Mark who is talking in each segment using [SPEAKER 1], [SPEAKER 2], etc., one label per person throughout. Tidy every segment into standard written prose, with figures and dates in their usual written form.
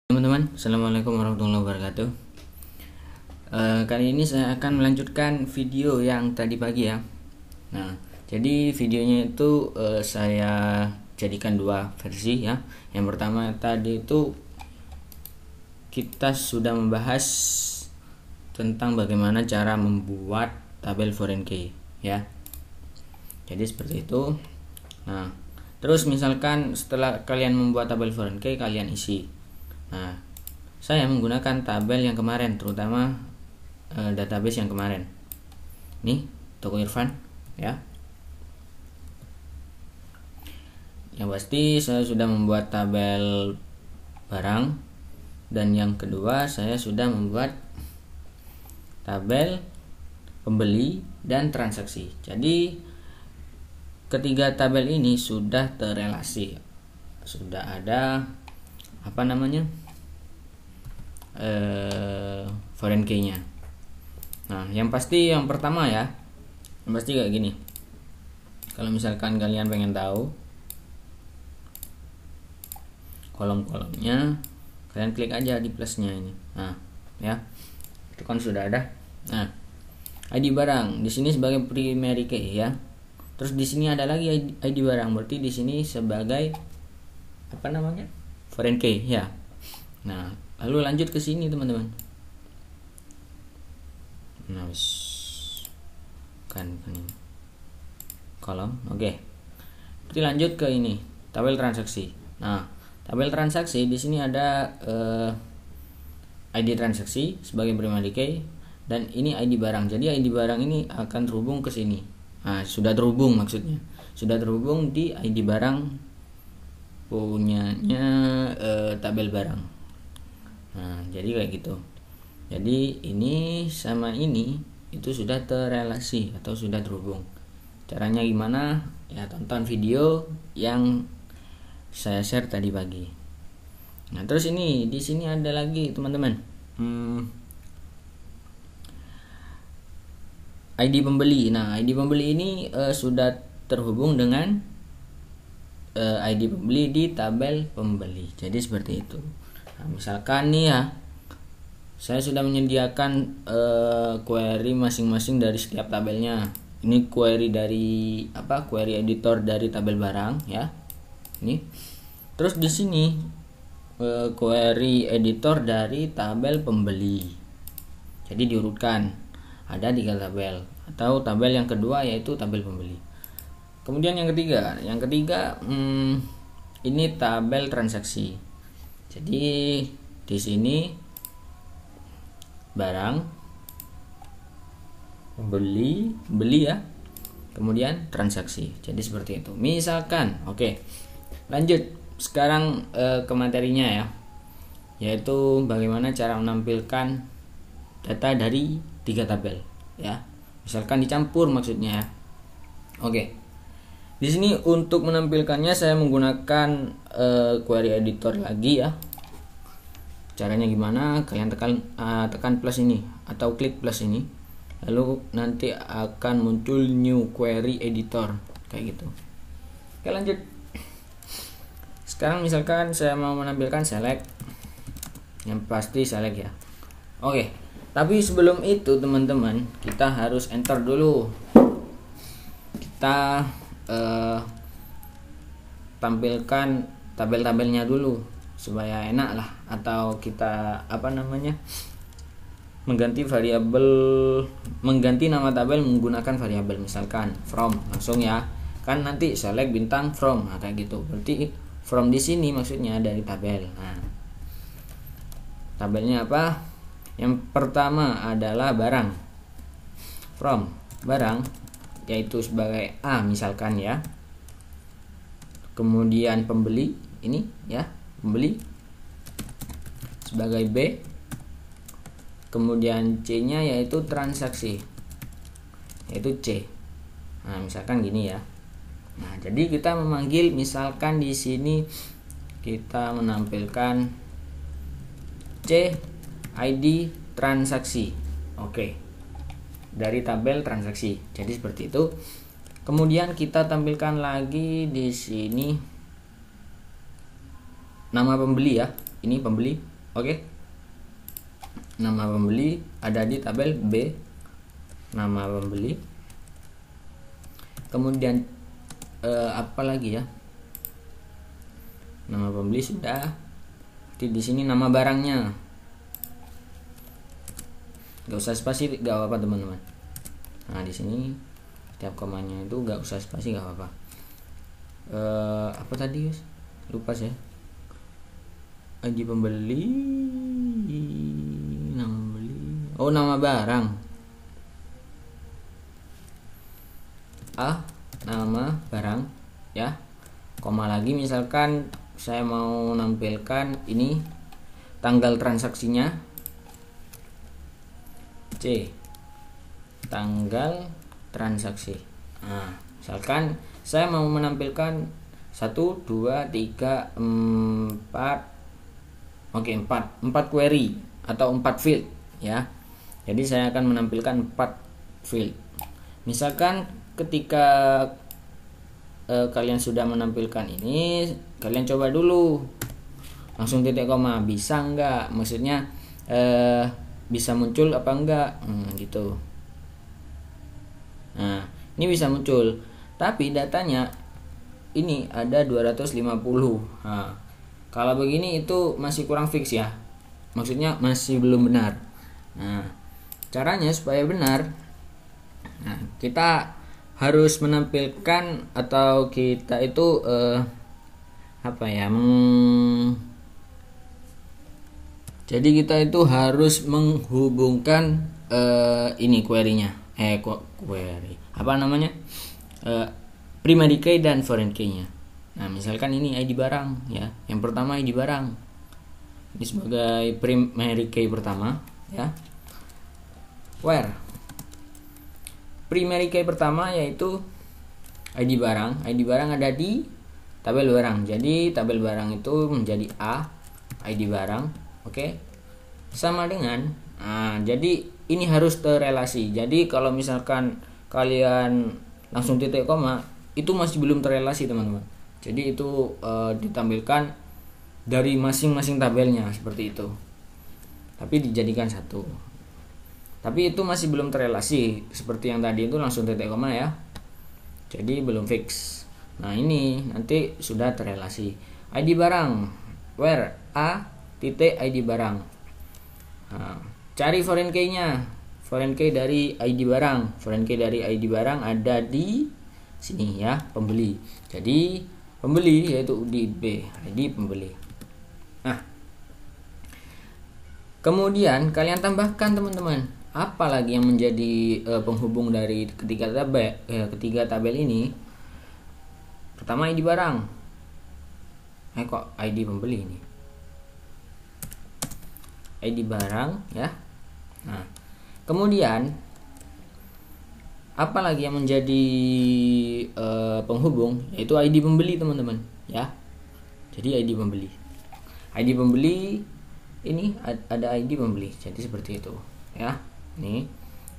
[SPEAKER 1] Teman-teman, assalamualaikum warahmatullahi wabarakatuh. Kali ini saya akan melanjutkan video yang tadi pagi ya. Nah, jadi videonya itu saya jadikan dua versi ya. Yang pertama tadi itu kita sudah membahas tentang bagaimana cara membuat tabel foreign key ya. Jadi seperti itu. Nah, terus misalkan setelah kalian membuat tabel foreign key, kalian isi. Nah, saya menggunakan tabel yang kemarin, terutama database yang kemarin. Nih, toko Irfan, ya. Yang pasti saya sudah membuat tabel barang, dan yang kedua saya sudah membuat tabel pembeli dan transaksi. Jadi ketiga tabel ini sudah terrelasi, sudah ada foreign key-nya. Nah, yang pasti yang pertama ya, yang pasti kayak gini. Kalau misalkan kalian pengen tahu kolom-kolomnya, kalian klik aja di plusnya ini. Nah, ya, itu kan sudah ada. Nah, ID barang di sini sebagai primary key ya. Terus di sini ada lagi ID barang, berarti di sini sebagai foreign key ya. Nah, lalu lanjut ke sini teman-teman. Nah, kan ini kolom, oke. Berarti lanjut ke ini tabel transaksi. Nah, tabel transaksi di sini ada ID transaksi sebagai primary key dan ini ID barang. Jadi ID barang ini akan terhubung ke sini. Nah, sudah terhubung maksudnya. Sudah terhubung di ID barang punyanya tabel barang. Nah, jadi kayak gitu. Jadi ini sama ini itu sudah terrelasi atau sudah terhubung. Caranya gimana? Ya, tonton video yang saya share tadi pagi. Nah, terus ini di sini ada lagi teman-teman. ID pembeli. Nah, ID pembeli ini sudah terhubung dengan ID pembeli di tabel pembeli. Jadi seperti itu. Nah, misalkan nih ya, saya sudah menyediakan query masing-masing dari setiap tabelnya. Ini query dari query editor dari tabel barang ya. Ini. Terus di sini query editor dari tabel pembeli. Jadi diurutkan. Ada 3 tabel atau tabel yang kedua yaitu tabel pembeli. Kemudian yang ketiga ini tabel transaksi. Jadi di sini barang beli ya, kemudian transaksi. Jadi seperti itu. Misalkan, oke. Lanjut sekarang ke materinya ya, yaitu bagaimana cara menampilkan data dari 3 tabel ya. Misalkan dicampur maksudnya ya. Oke. Di sini untuk menampilkannya saya menggunakan query editor lagi ya. Caranya gimana? Kalian tekan plus ini atau klik plus ini. Lalu nanti akan muncul new query editor kayak gitu. Oke, lanjut. Sekarang misalkan saya mau menampilkan select. Yang pasti select ya. Oke. Tapi sebelum itu teman-teman, kita harus enter dulu. Kita tampilkan tabel-tabelnya dulu supaya enak lah, atau kita mengganti nama tabel menggunakan variabel, misalkan from langsung ya kan, nanti select bintang from kayak gitu. Berarti from di sini maksudnya dari tabel. Nah, tabelnya apa? Yang pertama adalah barang, from barang yaitu sebagai A misalkan ya. Kemudian pembeli ini ya, pembeli sebagai B. Kemudian C-nya yaitu transaksi, yaitu C. Nah, misalkan gini ya. Nah, jadi kita memanggil, misalkan di sini kita menampilkan C ID transaksi. Oke. Dari tabel transaksi. Jadi seperti itu. Kemudian kita tampilkan lagi di sini nama pembeli ya. Ini pembeli. Oke. Nama pembeli ada di tabel B, nama pembeli. Kemudian apa lagi ya? Nama pembeli sudah. Di sini nama barangnya. Gak usah spasi, gak apa-apa teman-teman. Nah di sini setiap komanya itu gak usah spasi, gak apa-apa. Apa tadi guys? Lupa saya. ID pembeli, nama pembeli. Oh, nama barang. Nama barang ya. Koma lagi, misalkan saya mau nampilkan ini tanggal transaksinya. C, tanggal transaksi. Nah, misalkan saya mau menampilkan 1, 2, 3, 4. Oke, 4 query atau 4 field ya. Jadi saya akan menampilkan 4 field. Misalkan ketika kalian sudah menampilkan ini, kalian coba dulu langsung titik koma, bisa enggak? Maksudnya bisa muncul apa enggak? Gitu. Nah, ini bisa muncul. Tapi datanya ini ada 250. Nah, kalau begini itu masih kurang fix ya. Maksudnya masih belum benar. Nah, caranya supaya benar, nah, kita harus menampilkan atau kita itu jadi kita itu harus menghubungkan ini query-nya. Query. Apa namanya? Primary key dan foreign key-nya. Nah, misalkan ini ID barang ya. Yang pertama ID barang. Ini sebagai primary key pertama ya. Where primary key pertama yaitu ID barang. ID barang ada di tabel barang. Jadi tabel barang itu menjadi A, ID barang. Oke. Sama dengan jadi ini harus terrelasi. Jadi kalau misalkan kalian langsung titik koma, itu masih belum terrelasi teman-teman. Jadi itu ditampilkan dari masing-masing tabelnya seperti itu. Tapi dijadikan satu. Tapi itu masih belum terrelasi seperti yang tadi itu langsung titik koma ya. Jadi belum fix. Nah, ini nanti sudah terrelasi. ID barang. Where A titik ID barang. Nah, cari foreign key-nya. Foreign key dari ID barang. Foreign key dari ID barang ada di sini ya, pembeli. Jadi pembeli yaitu di B, ID pembeli. Nah, kemudian kalian tambahkan teman-teman, apa lagi yang menjadi penghubung dari ketiga tabel ini? Pertama ID barang. Kok ID pembeli ini? ID barang ya. Nah, kemudian apalagi yang menjadi penghubung, yaitu ID pembeli teman-teman ya. Jadi ID pembeli, ID pembeli ini ada ID pembeli, jadi seperti itu ya. Ini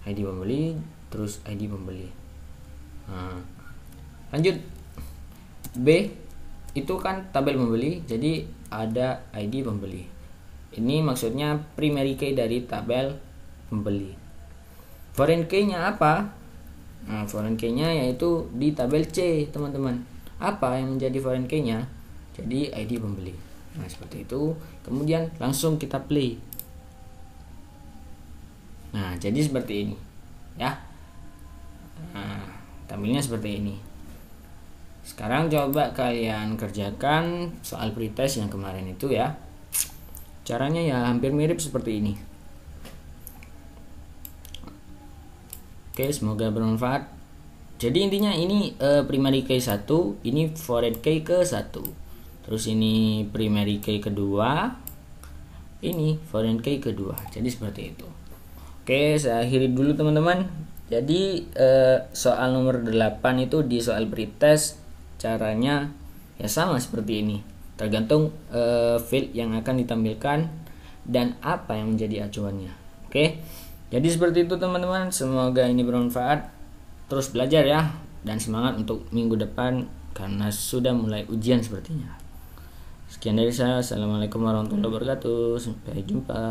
[SPEAKER 1] ID pembeli, terus ID pembeli. Nah, lanjut B itu kan tabel pembeli, jadi ada ID pembeli. Ini maksudnya primary key dari tabel pembeli. Foreign key-nya apa? Nah, foreign key-nya yaitu di tabel C, teman-teman. Apa yang menjadi foreign key-nya? Jadi ID pembeli. Nah, seperti itu. Kemudian langsung kita play. Nah, jadi seperti ini. Ya. Nah, tampilnya seperti ini. Sekarang coba kalian kerjakan soal pretest yang kemarin itu ya. Caranya ya hampir mirip seperti ini. Oke, semoga bermanfaat. Jadi intinya ini primary key 1, ini foreign key ke 1. Terus ini primary key kedua, ini foreign key kedua. Jadi seperti itu. Oke, saya akhiri dulu teman-teman. Jadi soal nomor 8 itu di soal pretest caranya ya sama seperti ini. Tergantung field yang akan ditampilkan dan apa yang menjadi acuannya. Oke. Jadi seperti itu teman-teman, semoga ini bermanfaat. Terus belajar ya, dan semangat untuk minggu depan karena sudah mulai ujian sepertinya. Sekian dari saya. Assalamualaikum warahmatullahi wabarakatuh. Sampai jumpa.